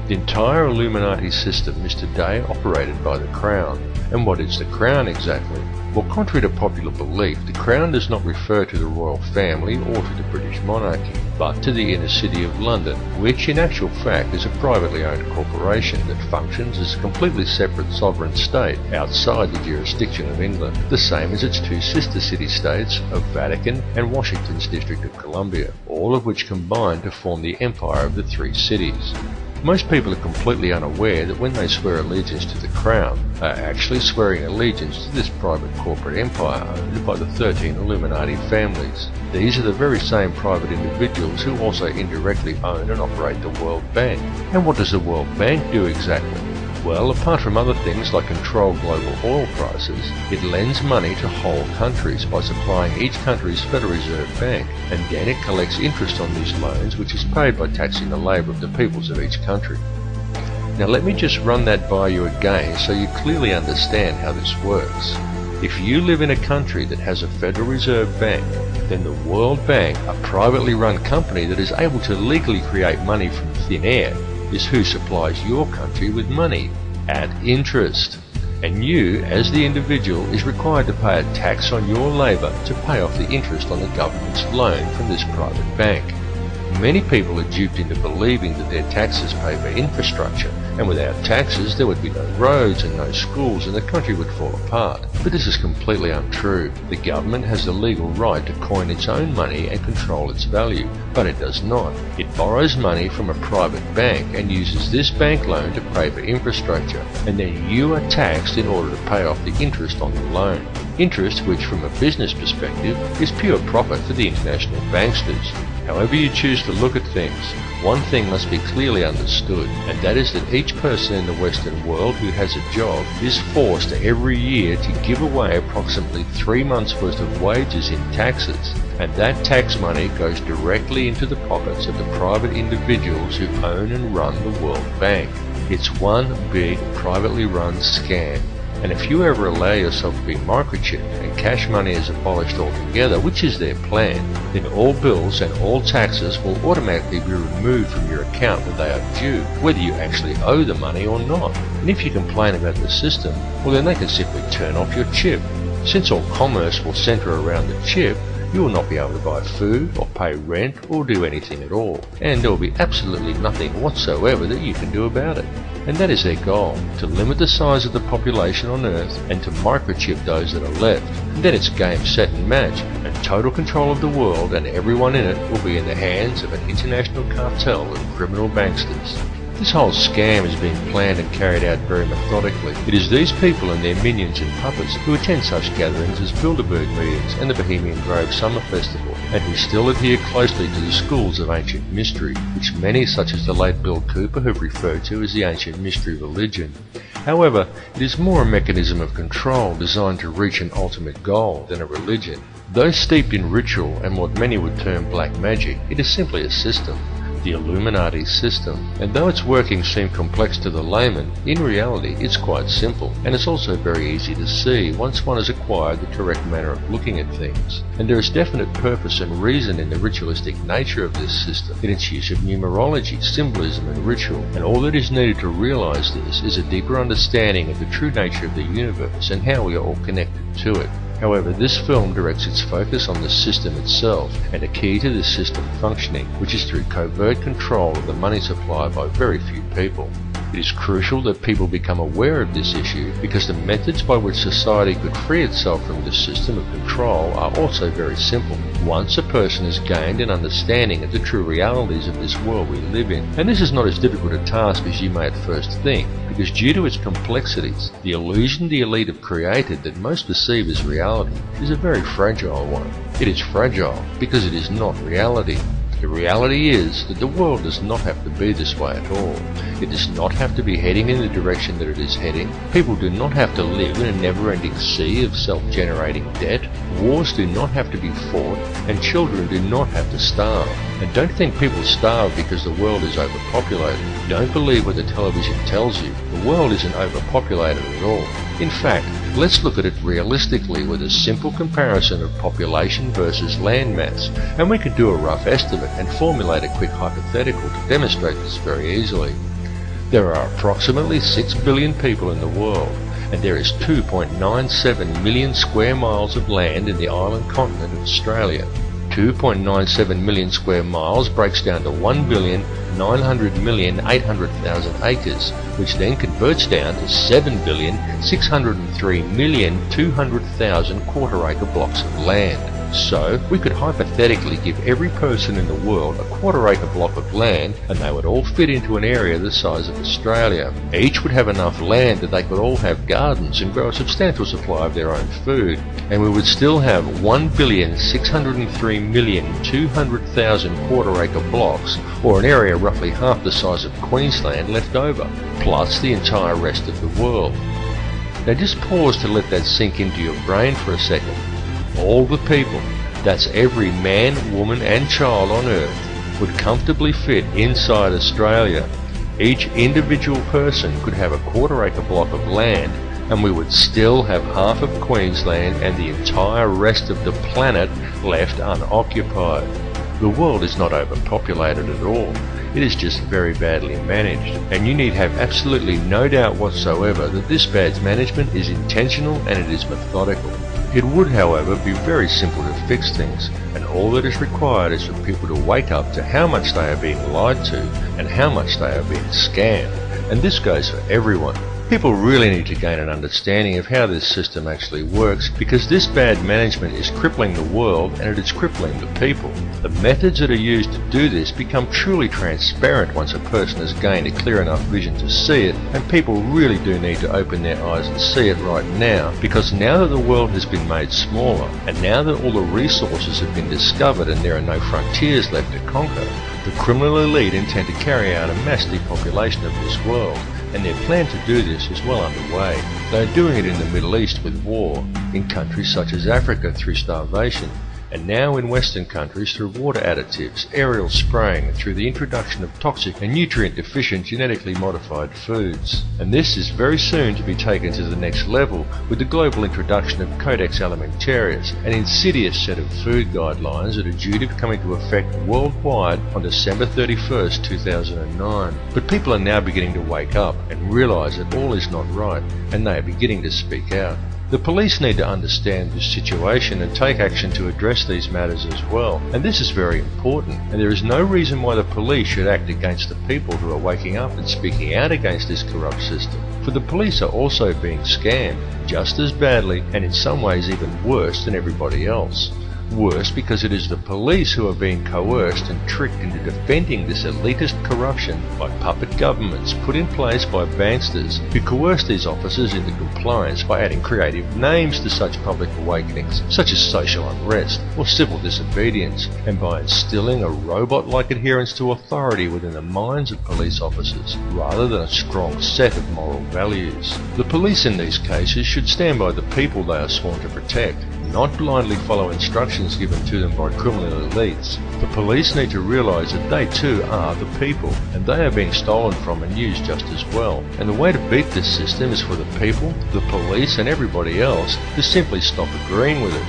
The entire Illuminati system is today operated by the Crown. And what is the Crown exactly? Well, contrary to popular belief, the Crown does not refer to the royal family or to the British monarchy, but to the inner city of London, which in actual fact is a privately owned corporation that functions as a completely separate sovereign state outside the jurisdiction of England, the same as its two sister city-states of Vatican and Washington's District of Columbia, all of which combine to form the empire of the three cities. Most people are completely unaware that when they swear allegiance to the Crown, they are actually swearing allegiance to this private corporate empire owned by the 13 Illuminati families. These are the very same private individuals who also indirectly own and operate the World Bank. And what does the World Bank do exactly? Well, apart from other things like control global oil prices, it lends money to whole countries by supplying each country's Federal Reserve Bank, and then it collects interest on these loans, which is paid by taxing the labour of the peoples of each country. Now let me just run that by you again so you clearly understand how this works. If you live in a country that has a Federal Reserve Bank, then the World Bank, a privately run company that is able to legally create money from thin air, is who supplies your country with money at interest. And you, as the individual, is required to pay a tax on your labour to pay off the interest on the government's loan from this private bank. Many people are duped into believing that their taxes pay for infrastructure, and without taxes there would be no roads and no schools and the country would fall apart. But this is completely untrue. The government has the legal right to coin its own money and control its value, but it does not. It borrows money from a private bank and uses this bank loan to pay for infrastructure, and then you are taxed in order to pay off the interest on the loan. Interest which, from a business perspective, is pure profit for the international banksters. However you choose to look at things, one thing must be clearly understood, and that is that each person in the Western world who has a job is forced every year to give away approximately 3 months' worth of wages in taxes, and that tax money goes directly into the pockets of the private individuals who own and run the World Bank. It's one big privately run scam. And if you ever allow yourself to be microchipped and cash money is abolished altogether, which is their plan, then all bills and all taxes will automatically be removed from your account when they are due, whether you actually owe the money or not. And if you complain about the system, well then they can simply turn off your chip. Since all commerce will centre around the chip, you will not be able to buy food or pay rent or do anything at all, and there will be absolutely nothing whatsoever that you can do about it. And that is their goal, to limit the size of the population on Earth and to microchip those that are left. And then it's game, set and match, and total control of the world and everyone in it will be in the hands of an international cartel of criminal banksters. This whole scam is being planned and carried out very methodically. It is these people and their minions and puppets who attend such gatherings as Bilderberg meetings and the Bohemian Grove Summer Festival, and who still adhere closely to the schools of ancient mystery, which many such as the late Bill Cooper have referred to as the ancient mystery religion. However, it is more a mechanism of control designed to reach an ultimate goal than a religion. Though steeped in ritual and what many would term black magic, it is simply a system. The Illuminati system, and though its workings seem complex to the layman, in reality it's quite simple, and it's also very easy to see once one has acquired the correct manner of looking at things. And there is definite purpose and reason in the ritualistic nature of this system, in its use of numerology, symbolism and ritual, and all that is needed to realize this is a deeper understanding of the true nature of the universe and how we are all connected to it. However, this film directs its focus on the system itself and a key to this system functioning, which is through covert control of the money supply by very few people. It is crucial that people become aware of this issue because the methods by which society could free itself from this system of control are also very simple. Once a person has gained an understanding of the true realities of this world we live in, and this is not as difficult a task as you may at first think, because due to its complexities, the illusion the elite have created that most perceive as reality is a very fragile one. It is fragile because it is not reality. The reality is that the world does not have to be this way at all. It does not have to be heading in the direction that it is heading. People do not have to live in a never-ending sea of self-generating debt. Wars do not have to be fought, and children do not have to starve. And don't think people starve because the world is overpopulated. Don't believe what the television tells you. The world isn't overpopulated at all. In fact, let's look at it realistically with a simple comparison of population versus land mass, and we can do a rough estimate and formulate a quick hypothetical to demonstrate this very easily. There are approximately 6 billion people in the world, and there is 2.97 million square miles of land in the island continent of Australia. 2.97 million square miles breaks down to 1,900,800,000 acres, which then converts down to 7,603,200,000 quarter-acre blocks of land. So, we could hypothetically give every person in the world a quarter-acre block of land, and they would all fit into an area the size of Australia. Each would have enough land that they could all have gardens and grow a substantial supply of their own food, and we would still have 1,603,200,000 quarter-acre blocks, or an area roughly half the size of Queensland, left over, plus the entire rest of the world. Now just pause to let that sink into your brain for a second. All the people, that's every man, woman and child on Earth, would comfortably fit inside Australia. Each individual person could have a quarter-acre block of land, and we would still have half of Queensland and the entire rest of the planet left unoccupied. The world is not overpopulated at all. It is just very badly managed, and you need have absolutely no doubt whatsoever that this bad management is intentional and it is methodical. It would, however, be very simple to fix things, and all that is required is for people to wake up to how much they are being lied to and how much they are being scammed. And this goes for everyone. People really need to gain an understanding of how this system actually works, because this bad management is crippling the world and it is crippling the people. The methods that are used to do this become truly transparent once a person has gained a clear enough vision to see it, and people really do need to open their eyes and see it right now, because now that the world has been made smaller, and now that all the resources have been discovered and there are no frontiers left to conquer, the criminal elite intend to carry out a mass depopulation of this world. And their plan to do this is well underway. They are doing it in the Middle East with war, in countries such as Africa through starvation, and now in Western countries through water additives, aerial spraying, and through the introduction of toxic and nutrient-deficient genetically modified foods. And this is very soon to be taken to the next level with the global introduction of Codex Alimentarius, an insidious set of food guidelines that are due to come into effect worldwide on December 31st, 2009. But people are now beginning to wake up and realise that all is not right, and they are beginning to speak out. The police need to understand this situation and take action to address these matters as well, and this is very important, and there is no reason why the police should act against the people who are waking up and speaking out against this corrupt system. For the police are also being scammed, just as badly and in some ways even worse than everybody else. Worse because it is the police who are being coerced and tricked into defending this elitist corruption by puppet governments put in place by banksters who coerce these officers into compliance by adding creative names to such public awakenings, such as social unrest or civil disobedience, and by instilling a robot-like adherence to authority within the minds of police officers, rather than a strong set of moral values. The police in these cases should stand by the people they are sworn to protect, not blindly follow instructions given to them by criminal elites. The police need to realise that they too are the people, and they are being stolen from and used just as well. And the way to beat this system is for the people, the police and everybody else to simply stop agreeing with it.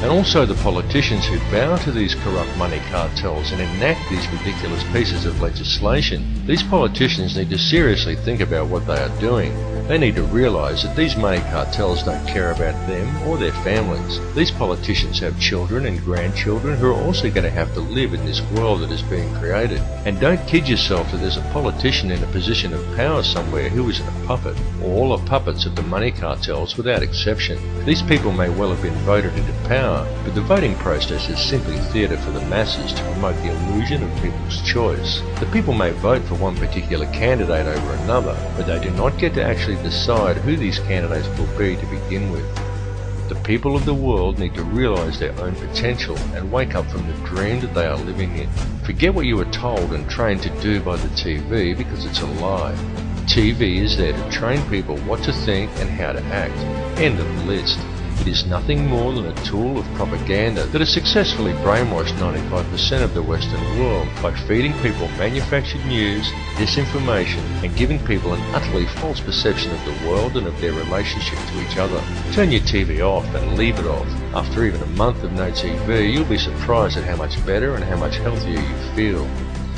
And also the politicians who bow to these corrupt money cartels and enact these ridiculous pieces of legislation. These politicians need to seriously think about what they are doing. They need to realise that these money cartels don't care about them or their families. These politicians have children and grandchildren who are also going to have to live in this world that is being created. And don't kid yourself that there's a politician in a position of power somewhere who isn't a puppet. All are puppets of the money cartels without exception. These people may well have been voted into power, but the voting process is simply theatre for the masses to promote the illusion of people's choice. The people may vote for one particular candidate over another, but they do not get to actually decide who these candidates will be to begin with. The people of the world need to realise their own potential and wake up from the dream that they are living in. Forget what you were told and trained to do by the TV, because it's a lie. TV is there to train people what to think and how to act. End of list. It is nothing more than a tool of propaganda that has successfully brainwashed 95% of the Western world by feeding people manufactured news, disinformation, and giving people an utterly false perception of the world and of their relationship to each other. Turn your TV off and leave it off. After even a month of no TV, you'll be surprised at how much better and how much healthier you feel.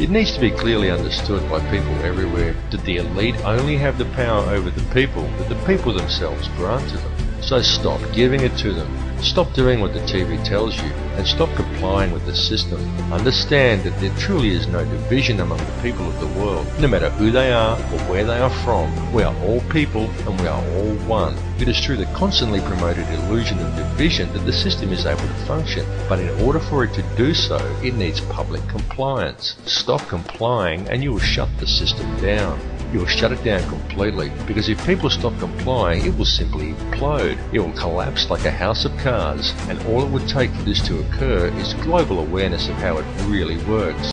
It needs to be clearly understood by people everywhere that the elite only have the power over the people that the people themselves grant to them. So stop giving it to them. Stop doing what the TV tells you, and stop complying with the system. Understand that there truly is no division among the people of the world. No matter who they are or where they are from, we are all people and we are all one. It is through the constantly promoted illusion of division that the system is able to function, but in order for it to do so, it needs public compliance. Stop complying and you will shut the system down. You will shut it down completely, because if people stop complying, it will simply implode. It will collapse like a house of cards, and all it would take for this to occur is global awareness of how it really works.